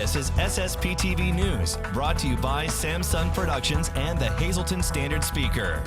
This is SSPTV News, brought to you by Samsung Productions and the Hazleton Standard Speaker.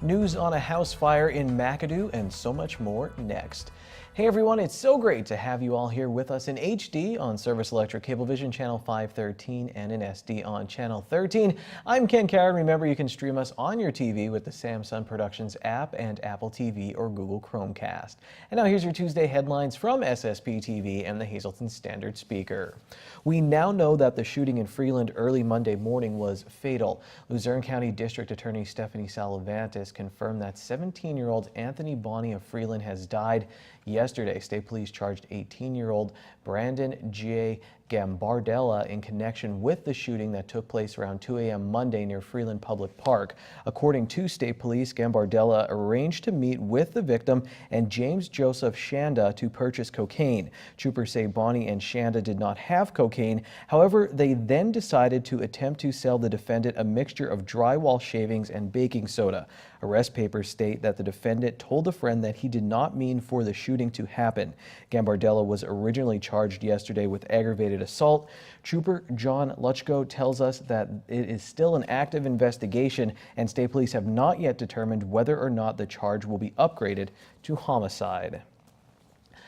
News on a house fire in McAdoo and so much more next. Hey everyone, it's so great to have you all here with us in HD on Service Electric Cablevision Channel 513 and in SD on Channel 13. I'm Ken Karen. Remember, you can stream us on your TV with the Samsung Productions app and Apple TV or Google Chromecast. And now here's your Tuesday headlines from SSPTV and the Hazleton Standard Speaker. We now know that the shooting in Freeland early Monday morning was fatal. Luzerne County District Attorney Stephanie Salamandas confirmed that 17-year-old Anthony Bonney of Freeland has died. Yesterday, state police charged 18-year-old Brandon J. Gambardella in connection with the shooting that took place around 2 a.m. Monday near Freeland Public Park. According to state police, Gambardella arranged to meet with the victim and James Joseph Shanda to purchase cocaine. Troopers say Bonney and Shanda did not have cocaine. However, they then decided to attempt to sell the defendant a mixture of drywall shavings and baking soda. Arrest papers state that the defendant told a friend that he did not mean for the shooting to happen. Gambardella was originally charged yesterday with aggravated assault. Trooper John Luchko tells us that it is still an active investigation and state police have not yet determined whether or not the charge will be upgraded to homicide.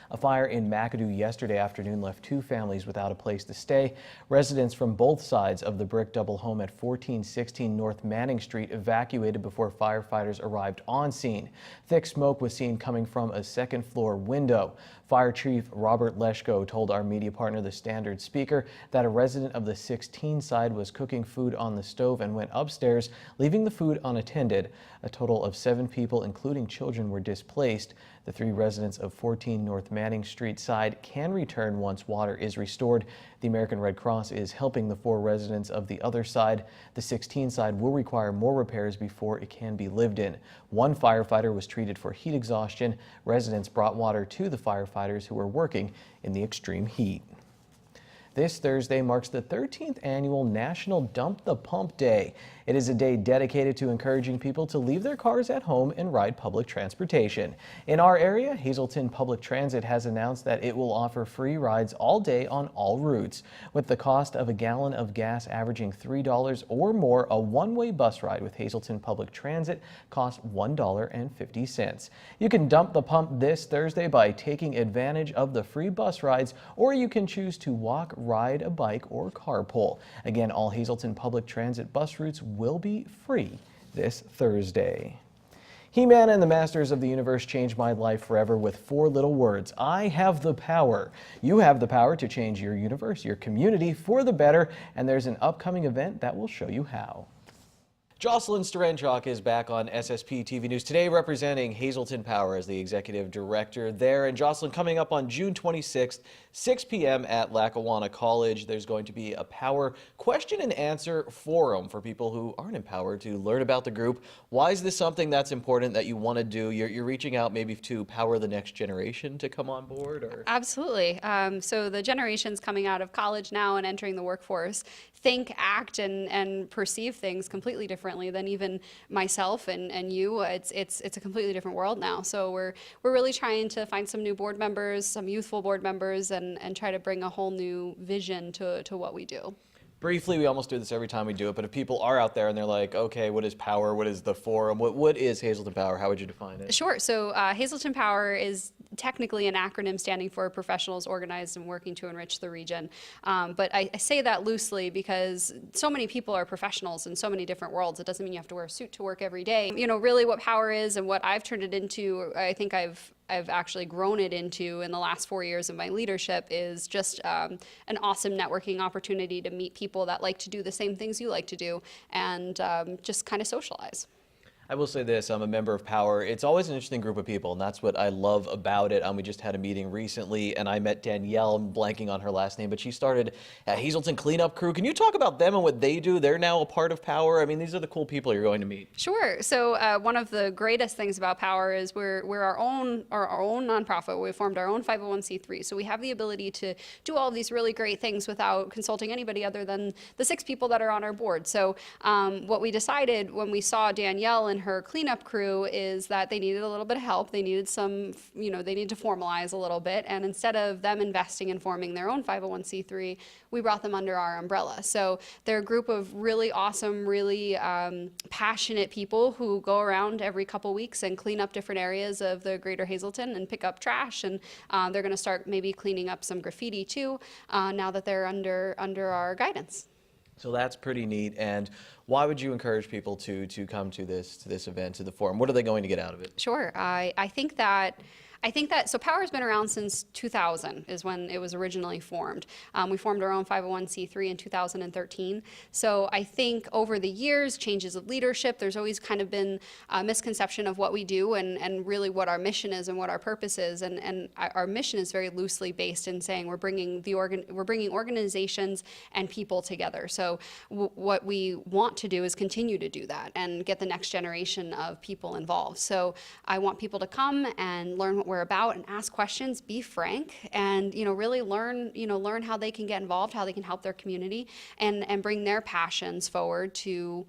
A fire in McAdoo yesterday afternoon left two families without a place to stay. Residents from both sides of the brick double home at 1416 North Manning Street evacuated before firefighters arrived on scene. Thick smoke was seen coming from a second floor window. Fire Chief Robert Leshko told our media partner, the Standard Speaker, that a resident of the 16 side was cooking food on the stove and went upstairs, leaving the food unattended. A total of 7 people, including children, were displaced. The 3 residents of 14 North Manning Street side can return once water is restored. The American Red Cross is helping the 4 residents of the other side. The 16 side will require more repairs before it can be lived in. 1 firefighter was treated for heat exhaustion. Residents brought water to the firefighters who were working in the extreme heat. This Thursday marks the 13th annual National Dump the Pump Day. It is a day dedicated to encouraging people to leave their cars at home and ride public transportation. In our area, Hazleton Public Transit has announced that it will offer free rides all day on all routes. With the cost of a gallon of gas averaging $3 or more, a one-way bus ride with Hazleton Public Transit costs $1.50. You can dump the pump this Thursday by taking advantage of the free bus rides, or you can choose to walk, ride a bike, or carpool. Again, all Hazleton Public Transit bus routes will be free this Thursday. He-Man and the Masters of the Universe changed my life forever with 4 little words. I have the power. You have the power to change your universe, your community for the better, and there's an upcoming event that will show you how. Jocelyn Sterenchuk is back on SSPTV News today, representing Hazleton Power as the executive director there. And Jocelyn, coming up on June 26th, 6 p.m. at Lackawanna College, there's going to be a power question and answer forum for people who aren't empowered to learn about the group. Why is this something that's important that you want to do? You're reaching out maybe to power the next generation to come on board? Or? Absolutely. So the generations coming out of college now and entering the workforce think, act, and perceive things completely differently than even myself and you. It's a completely different world now. So we're really trying to find some new board members, some youthful board members, and try to bring a whole new vision to what we do. Briefly, we almost do this every time we do it, but if people are out there and they're like, okay, what is power? What is the forum? What is Hazleton Power? How would you define it? Sure. So Hazleton Power is technically an acronym standing for professionals organized and working to enrich the region. But I say that loosely because so many people are professionals in so many different worlds. It doesn't mean you have to wear a suit to work every day. You know, really what power is and what I've turned it into, I think I've actually grown it into in the last 4 years of my leadership, is just an awesome networking opportunity to meet people that like to do the same things you like to do and just kind of socialize. I will say this, I'm a member of Power. It's always an interesting group of people, and that's what I love about it. We just had a meeting recently, and I met Danielle. I'm blanking on her last name, but she started a Hazleton Cleanup Crew. Can you talk about them and what they do? They're now a part of Power. I mean, these are the cool people you're going to meet. Sure. So one of the greatest things about Power is we're our own nonprofit. We formed our own 501c3, so we have the ability to do all of these really great things without consulting anybody other than the 6 people that are on our board. So what we decided when we saw Danielle and and her cleanup crew is that they needed a little bit of help. They needed some, they needed to formalize a little bit. And instead of them investing in forming their own 501c3, we brought them under our umbrella. So they're a group of really awesome, really passionate people who go around every couple weeks and clean up different areas of the greater Hazleton and pick up trash. And they're going to start maybe cleaning up some graffiti too, now that they're under our guidance. So that's pretty neat. And why would you encourage people to come to this event, to the forum? What are they going to get out of it? Sure. I think that so Power has been around since 2000 is when it was originally formed. We formed our own 501c3 in 2013. So I think over the years, changes of leadership, there's always kind of been a misconception of what we do and really what our mission is and what our purpose is. And our mission is very loosely based in saying we're bringing organizations and people together. So what we want to do is continue to do that and get the next generation of people involved. So I want people to come and learn what we're about and ask questions, be frank, and really learn how they can get involved, how they can help their community, and bring their passions forward to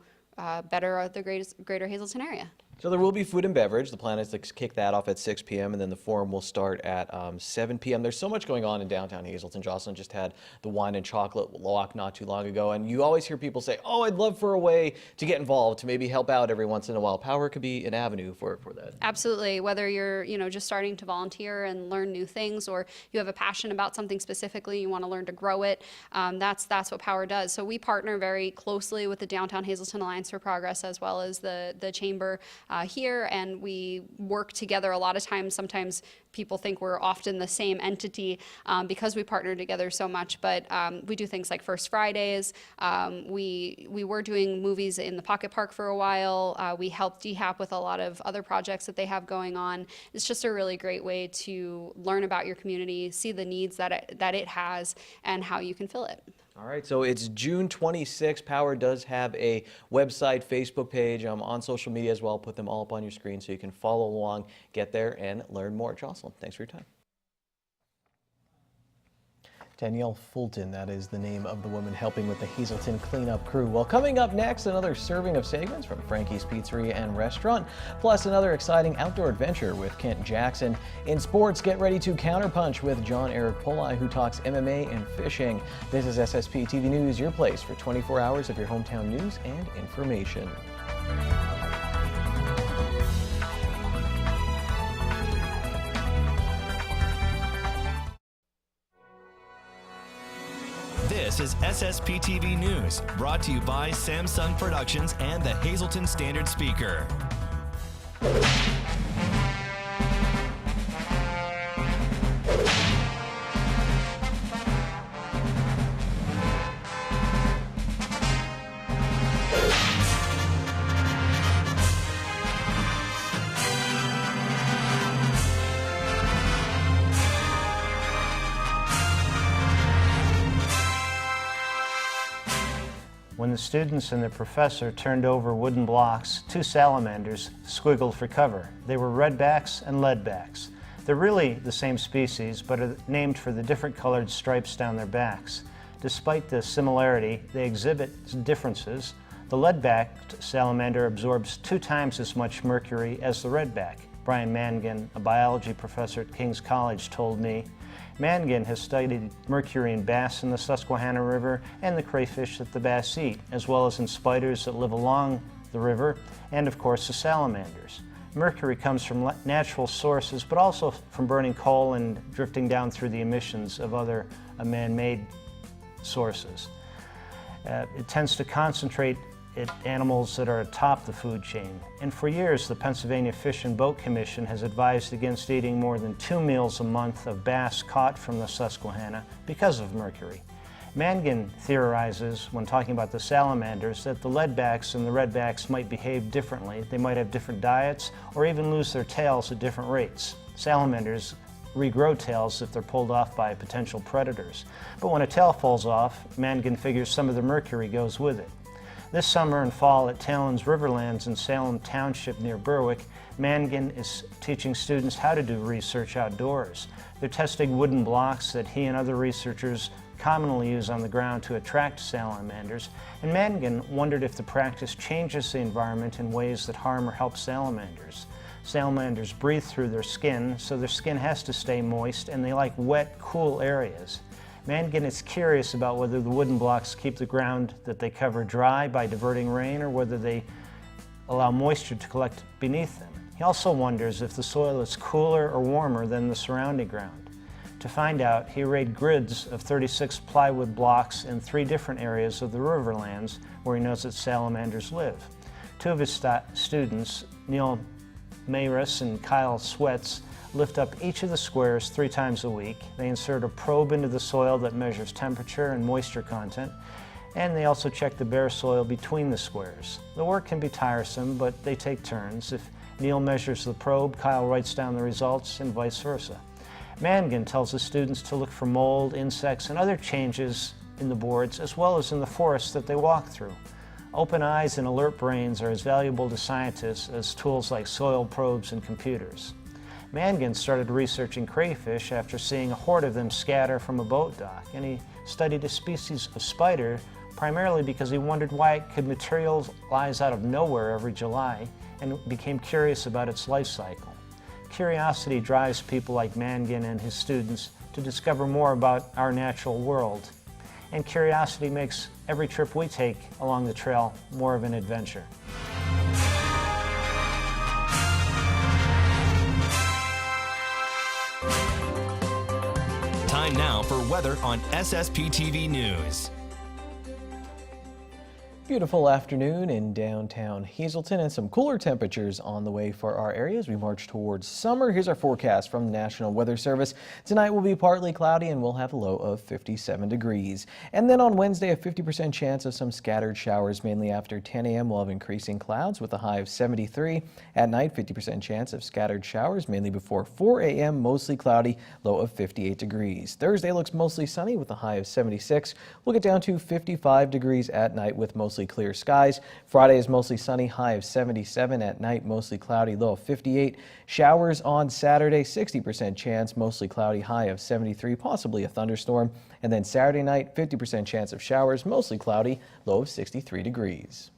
better the greater Hazleton area. So there will be food and beverage. The plan is to kick that off at 6 p.m. and then the forum will start at 7 p.m. There's so much going on in downtown Hazleton. Jocelyn just had the wine and chocolate walk not too long ago, and you always hear people say, "Oh, I'd love for a way to get involved, to maybe help out every once in a while." Power could be an avenue for that. Absolutely. Whether you're just starting to volunteer and learn new things, or you have a passion about something specifically, you want to learn to grow it. That's what Power does. So we partner very closely with the Downtown Hazleton Alliance for Progress as well as the Chamber here, and we work together a lot of times. Sometimes people think we're often the same entity because we partner together so much, but we do things like First Fridays. We were doing movies in the Pocket Park for a while. We helped DHAP with a lot of other projects that they have going on. It's just a really great way to learn about your community, see the needs that it has, and how you can fill it. All right, so it's June 26th. Power does have a website, Facebook page, on social media as well. Put them all up on your screen so you can follow along, get there, and learn more. Jocelyn, thanks for your time. Danielle Fulton, that is the name of the woman helping with the Hazleton cleanup crew. Well, coming up next, another serving of segments from Frankie's Pizzeria and Restaurant, plus another exciting outdoor adventure with Kent Jackson. In sports, get ready to counterpunch with John Eric Polai, who talks MMA and fishing. This is SSPTV News, your place for 24 hours of your hometown news and information. This is SSPTV News, brought to you by Samsung Productions and the Hazleton Standard Speaker. When the students and the professor turned over wooden blocks, two salamanders squiggled for cover. They were redbacks and leadbacks. They're really the same species, but are named for the different colored stripes down their backs. Despite the similarity, they exhibit differences. The lead-backed salamander absorbs 2 times as much mercury as the redback. Brian Mangan, a biology professor at King's College, told me. Mangan has studied mercury in bass in the Susquehanna River and the crayfish that the bass eat, as well as in spiders that live along the river, and of course the salamanders. Mercury comes from natural sources, but also from burning coal and drifting down through the emissions of other man-made sources. It tends to concentrate at animals that are atop the food chain. And for years, the Pennsylvania Fish and Boat Commission has advised against eating more than 2 meals a month of bass caught from the Susquehanna because of mercury. Mangan theorizes, when talking about the salamanders, that the leadbacks and the redbacks might behave differently. They might have different diets or even lose their tails at different rates. Salamanders regrow tails if they're pulled off by potential predators. But when a tail falls off, Mangan figures some of the mercury goes with it. This summer and fall at Talon's Riverlands in Salem Township near Berwick, Mangan is teaching students how to do research outdoors. They're testing wooden blocks that he and other researchers commonly use on the ground to attract salamanders, and Mangan wondered if the practice changes the environment in ways that harm or help salamanders. Salamanders breathe through their skin, so their skin has to stay moist, and they like wet, cool areas. Mangan is curious about whether the wooden blocks keep the ground that they cover dry by diverting rain, or whether they allow moisture to collect beneath them. He also wonders if the soil is cooler or warmer than the surrounding ground. To find out, he arrayed grids of 36 plywood blocks in 3 different areas of the Riverlands where he knows that salamanders live. 2 of his students, Neil Mayris and Kyle Sweats, lift up each of the squares 3 times a week. They insert a probe into the soil that measures temperature and moisture content, and they also check the bare soil between the squares. The work can be tiresome, but they take turns. If Neil measures the probe, Kyle writes down the results, and vice versa. Mangan tells the students to look for mold, insects, and other changes in the boards, as well as in the forests that they walk through. Open eyes and alert brains are as valuable to scientists as tools like soil probes and computers. Mangan started researching crayfish after seeing a horde of them scatter from a boat dock, and he studied a species of spider primarily because he wondered why it could materialize out of nowhere every July, and became curious about its life cycle. Curiosity drives people like Mangan and his students to discover more about our natural world. And curiosity makes every trip we take along the trail more of an adventure. Time now for weather on SSPTV News. Beautiful afternoon in downtown Hazelton, and some cooler temperatures on the way for our area as we march towards summer. Here's our forecast from the National Weather Service. Tonight will be partly cloudy and we'll have a low of 57 degrees. And then on Wednesday, a 50% chance of some scattered showers, mainly after 10 a.m. We'll have increasing clouds with a high of 73. At night, 50% chance of scattered showers, mainly before 4 a.m., mostly cloudy, low of 58 degrees. Thursday looks mostly sunny with a high of 76. We'll get down to 55 degrees at night with mostly clear skies. Friday is mostly sunny, high of 77. At night, mostly cloudy, low of 58. Showers on Saturday, 60% chance, mostly cloudy, high of 73, possibly a thunderstorm. And then Saturday night, 50% chance of showers, mostly cloudy, low of 63 degrees.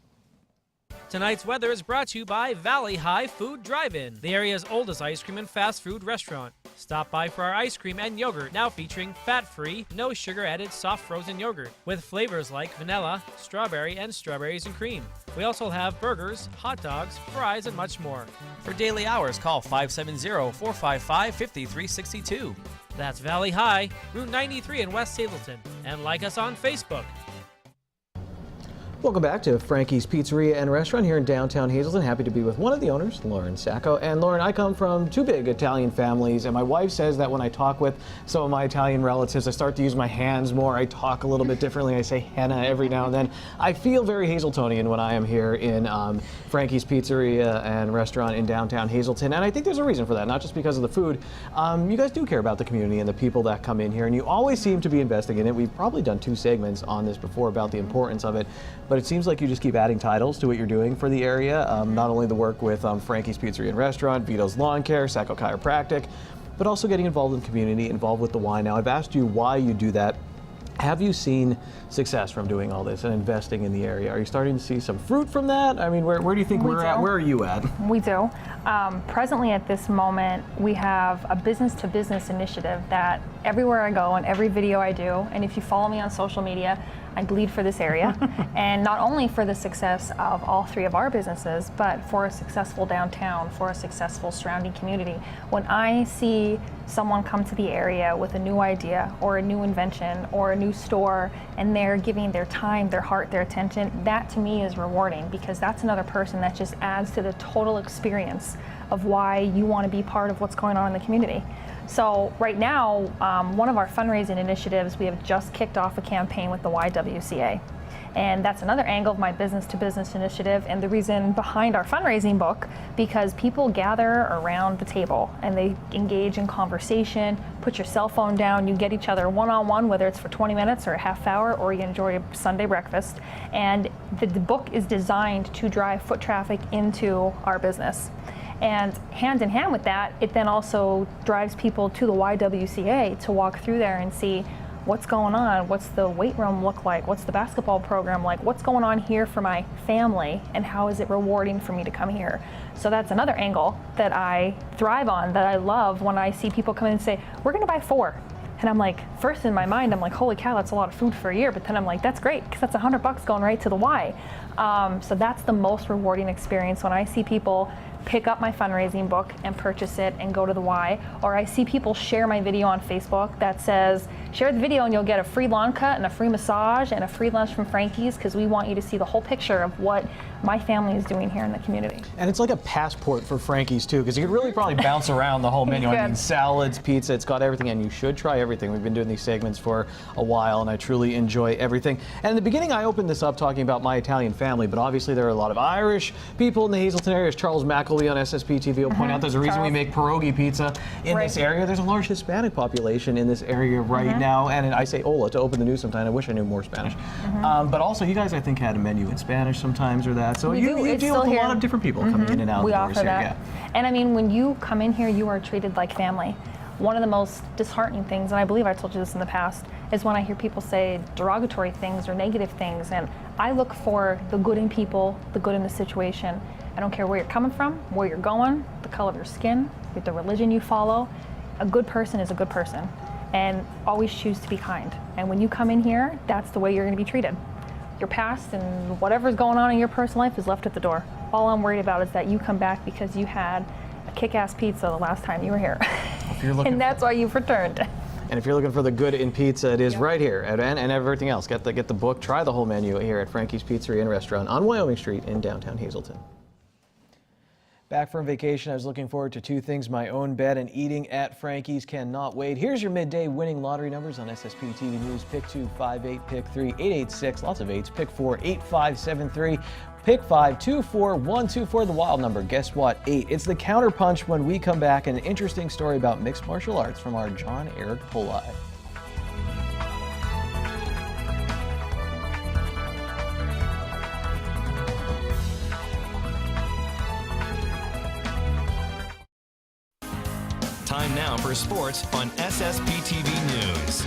Tonight's weather is brought to you by Valley High Food Drive-In, the area's oldest ice cream and fast food restaurant. Stop by for our ice cream and yogurt, now featuring fat-free, no sugar-added soft frozen yogurt with flavors like vanilla, strawberry, and strawberries and cream. We also have burgers, hot dogs, fries, and much more. For daily hours, call 570-455-5362. That's Valley High, Route 93 in West Hazelton, and like us on Facebook. Welcome back to Frankie's Pizzeria and Restaurant here in downtown Hazelton. Happy to be with one of the owners, Lauren Sacco. And Lauren, I come from 2 big Italian families, and my wife says that when I talk with some of my Italian relatives, I start to use my hands more. I talk a little bit differently. I say henna every now and then. I feel very Hazeltonian when I am here in Frankie's Pizzeria and Restaurant in downtown Hazelton. And I think there's a reason for that, not just because of the food. You guys do care about the community and the people that come in here, and you always seem to be investing in it. We've probably done 2 segments on this before about the importance of it. But it seems like you just keep adding titles to what you're doing for the area. Not only the work with Frankie's Pizzeria and Restaurant, Vito's Lawn Care, Sacco Chiropractic, but also getting involved in the community, involved with the wine. Now, I've asked you why you do that. Have you seen success from doing all this and investing in the area? Are you starting to see some fruit from that? I mean, where do you think we're at? Where are you at? We do. Presently at this moment, we have a business-to-business initiative that everywhere I go and every video I do, and if you follow me on social media, I bleed for this area. And not only for the success of all 3 of our businesses, but for a successful downtown, for a successful surrounding community. When I see someone come to the area with a new idea or a new invention or a new store, and they're giving their time, their heart, their attention, that to me is rewarding, because that's another person that just adds to the total experience of why you want to be part of what's going on in the community. So right now, one of our fundraising initiatives, we have just kicked off a campaign with the YWCA. And that's another angle of my business-to-business initiative and the reason behind our fundraising book, because people gather around the table and they engage in conversation, put your cell phone down, you get each other one-on-one, whether it's for 20 minutes or a half hour, or you enjoy a Sunday breakfast. And the book is designed to drive foot traffic into our business. And hand in hand with that, it then also drives people to the YWCA to walk through there and see what's going on, what's the weight room look like, what's the basketball program like, what's going on here for my family, and how is it rewarding for me to come here. So that's another angle that I thrive on, that I love when I see people come in and say, we're gonna buy 4. And I'm like, first in my mind, I'm like, holy cow, that's a lot of food for a year. But then I'm like, that's great, because that's $100 going right to the Y. So that's the most rewarding experience when I see people pick up my fundraising book and purchase it and go to the Y, or I see people share my video on Facebook that says, share the video and you'll get a free lawn cut and a free massage and a free lunch from Frankie's, because we want you to see the whole picture of what my family is doing here in the community. And it's like a passport for Frankie's too, because you could really probably bounce around the whole menu. I mean, salads, pizza, it's got everything, and you should try everything. We've been doing these segments for a while, and I truly enjoy everything. And in the beginning, I opened this up talking about my Italian family, but obviously there are a lot of Irish people in the Hazelton area. As Charles McElwee on SSPTV will point out, there's a reason we make pierogi pizza in this area. There's a large Hispanic population in this area right now, and I say hola to open the news sometimes. I wish I knew more Spanish. But also, you guys, I think, had a menu in Spanish sometimes or that. So you deal with a lot of different people coming in and out We the doors offer here. that. And I mean, when you come in here, you are treated like family. One of the most disheartening things, and I believe I told you this in the past, is when I hear people say derogatory things or negative things. And I look for the good in people, the good in the situation. I don't care where you're coming from, where you're going, the color of your skin, the religion you follow. A good person is a good person. And always choose to be kind. And when you come in here, that's the way you're going to be treated. Your past and whatever's going on in your personal life is left at the door. All I'm worried about is that you come back because you had a kick-ass pizza the last time you were here. And that's why you've returned. And if you're looking for the good in pizza, it is right here, and everything else. Get the book, try the whole menu here at Frankie's Pizzeria and Restaurant on Wyoming Street in downtown Hazelton. Back from vacation, I was looking forward to 2 things: my own bed and eating at Frankie's. Cannot wait. Here's your midday winning lottery numbers on SSPTV News. Pick 2, 58, pick 3, 886, lots of 8s. Pick 4, 8573. Pick 5, 24, 124, the wild number. Guess what? 8. It's the counter punch when we come back. An interesting story about mixed martial arts from our John Eric Poli. Time now for sports on SSPTV News.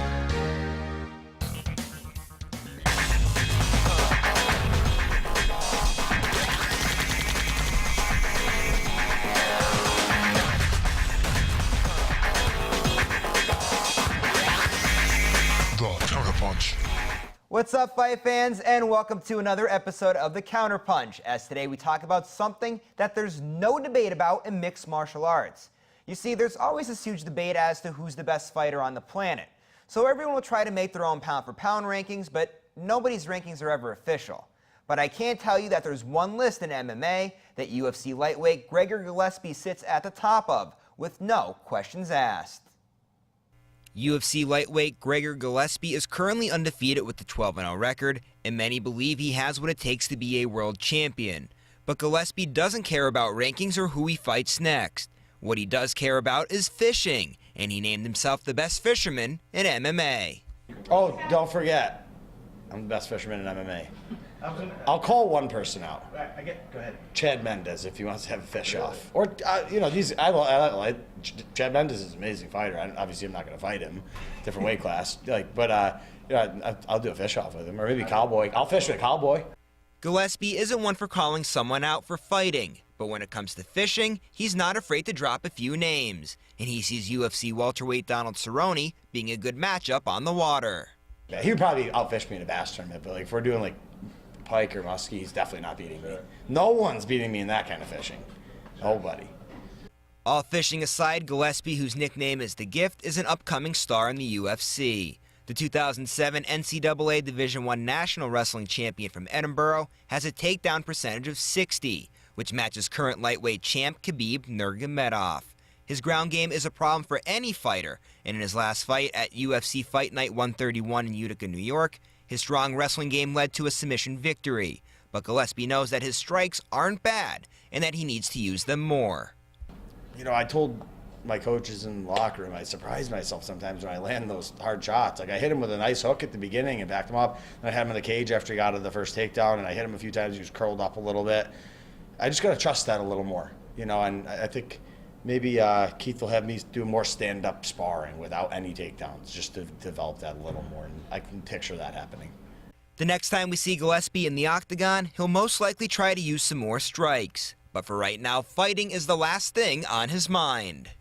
What's up, fight fans, and welcome to another episode of The Counterpunch, as today we talk about something that there's no debate about in mixed martial arts. You see, there's always this huge debate as to who's the best fighter on the planet. So everyone will try to make their own pound-for-pound rankings, but nobody's rankings are ever official. But I can tell you that there's one list in MMA that UFC lightweight Gregor Gillespie sits at the top of, with no questions asked. UFC lightweight Gregor Gillespie is currently undefeated with a 12-0 record, and many believe he has what it takes to be a world champion. But Gillespie doesn't care about rankings or who he fights next. What he does care about is fishing, and he named himself the best fisherman in MMA. Oh, don't forget, I'm the best fisherman in MMA. I'll call one person out. Go ahead. Chad Mendes, if he wants to have a fish off. Or, Chad Mendes is an amazing fighter. Obviously, I'm not going to fight him. Different weight class. I'll do a fish off with him. Or maybe Cowboy. I'll fish with a Cowboy. Gillespie isn't one for calling someone out for fighting, but when it comes to fishing, he's not afraid to drop a few names. And he sees UFC welterweight Donald Cerrone being a good matchup on the water. Yeah, he would probably outfish me in a bass tournament, but if we're doing pike or muskie, he's definitely not beating me. No one's beating me in that kind of fishing. Nobody. All fishing aside, Gillespie, whose nickname is The Gift, is an upcoming star in the UFC. The 2007 NCAA Division I National Wrestling Champion from Edinburgh has a takedown percentage of 60, which matches current lightweight champ Khabib Nurmagomedov. His ground game is a problem for any fighter, and in his last fight at UFC Fight Night 131 in Utica, New York, His strong wrestling game led to a submission victory, but Gillespie knows that his strikes aren't bad and that he needs to use them more. You know, I told my coaches in the locker room, I surprise myself sometimes when I land those hard shots. Like, I hit him with a nice hook at the beginning and backed him up. And I had him in the cage after he got out of the first takedown, and I hit him a few times. He was curled up a little bit. I just got to trust that a little more, you know, and I think maybe Keith will have me do more stand-up sparring without any takedowns, just to develop that a little more, and I can picture that happening. The next time we see Gillespie in the octagon, he'll most likely try to use some more strikes. But for right now, fighting is the last thing on his mind.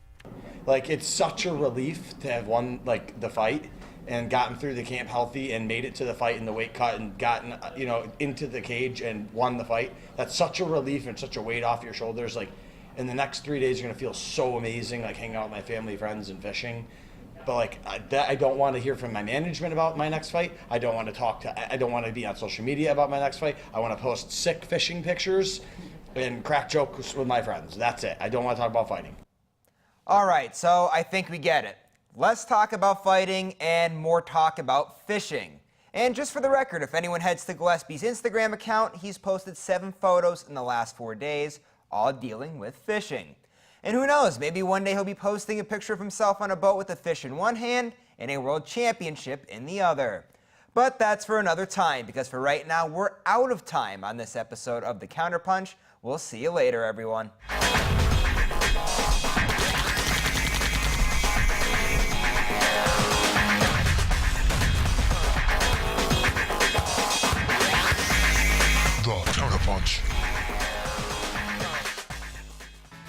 Like, it's such a relief to have won, like, the fight and gotten through the camp healthy and made it to the fight in the weight cut and gotten, you know, into the cage and won the fight. That's such a relief and such a weight off your shoulders. Like, in the next 3 days, you're going to feel so amazing, like hanging out with my family, friends, and fishing. But, like, I don't want to hear from my management about my next fight. I don't want to I don't want to be on social media about my next fight. I want to post sick fishing pictures and crack jokes with my friends. That's it. I don't want to talk about fighting. All right, so I think we get it. Less talk about fighting and more talk about fishing. And just for the record, if anyone heads to Gillespie's Instagram account, he's posted 7 photos in the last 4 days, all dealing with fishing. And who knows, maybe one day he'll be posting a picture of himself on a boat with a fish in one hand and a world championship in the other. But that's for another time, because for right now, we're out of time on this episode of The Counterpunch. We'll see you later, everyone.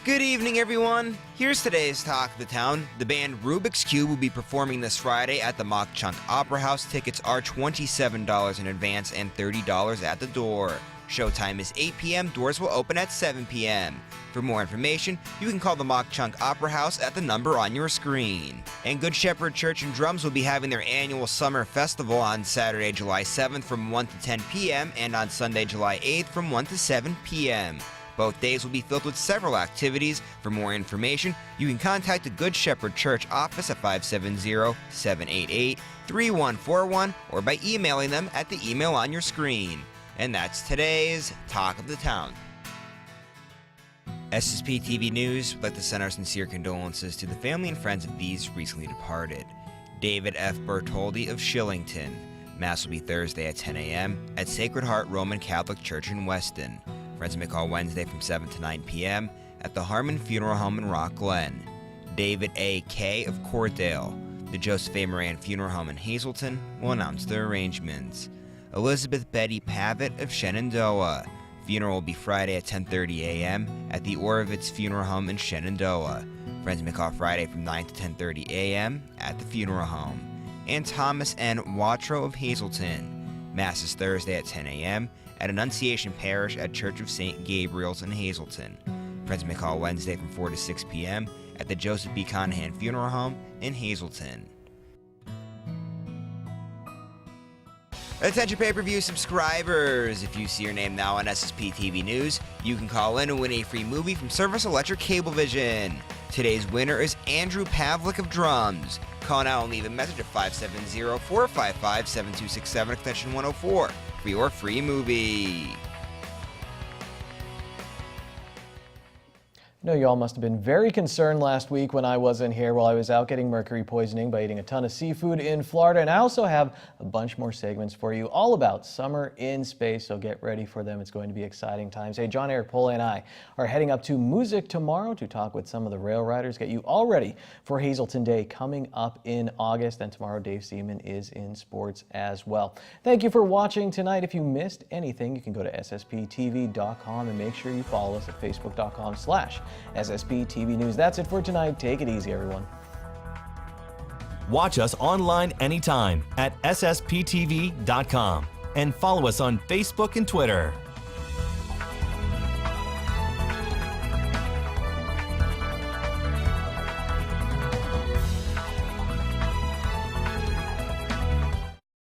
Good evening, everyone. Here's today's Talk of the Town. The band Rubik's Cube will be performing this Friday at the Mock Chunk Opera House. Tickets are $27 in advance and $30 at the door. Showtime is 8 p.m. Doors will open at 7 p.m. For more information, you can call the Mock Chunk Opera House at the number on your screen. And Good Shepherd Church and Drums will be having their annual summer festival on Saturday, July 7th from 1 to 10 p.m. and on Sunday, July 8th from 1 to 7 p.m. Both days will be filled with several activities. For more information, you can contact the Good Shepherd Church office at 570-788-3141 or by emailing them at the email on your screen. And that's today's Talk of the Town. SSPTV News would like to send our sincere condolences to the family and friends of these recently departed. David F. Bertoldi of Shillington. Mass will be Thursday at 10 a.m. at Sacred Heart Roman Catholic Church in Weston. Friends may call Wednesday from 7 to 9 p.m. at the Harmon Funeral Home in Rock Glen. David A. K. of Courtdale. The Joseph A. Moran Funeral Home in Hazleton will announce the arrangements. Elizabeth Betty Pavitt of Shenandoah. Funeral will be Friday at 10:30 a.m. at the Orovitz Funeral Home in Shenandoah. Friends may call Friday from 9 to 10:30 a.m. at the funeral home. And Thomas N. Watro of Hazleton. Mass is Thursday at 10 a.m. at Annunciation Parish at Church of St. Gabriel's in Hazleton. Friends may call Wednesday from 4 to 6 p.m. at the Joseph B. Conahan Funeral Home in Hazleton. Attention pay-per-view subscribers! If you see your name now on SSPTV News, you can call in and win a free movie from Service Electric Cablevision. Today's winner is Andrew Pavlik of Drums. Call now and leave a message at 570-455-7267 extension 104 for your free movie. I know you all must have been very concerned last week when I wasn't here while I was out getting mercury poisoning by eating a ton of seafood in Florida. And I also have a bunch more segments for you all about summer in space, so get ready for them. It's going to be exciting times. Hey, John Eric Pola and I are heading up to Music tomorrow to talk with some of the rail riders, get you all ready for Hazleton Day coming up in August. And tomorrow, Dave Seaman is in sports as well. Thank you for watching tonight. If you missed anything, you can go to ssptv.com and make sure you follow us at facebook.com/SSPTV News. That's it for tonight. Take it easy, everyone. Watch us online anytime at ssptv.com and follow us on Facebook and Twitter.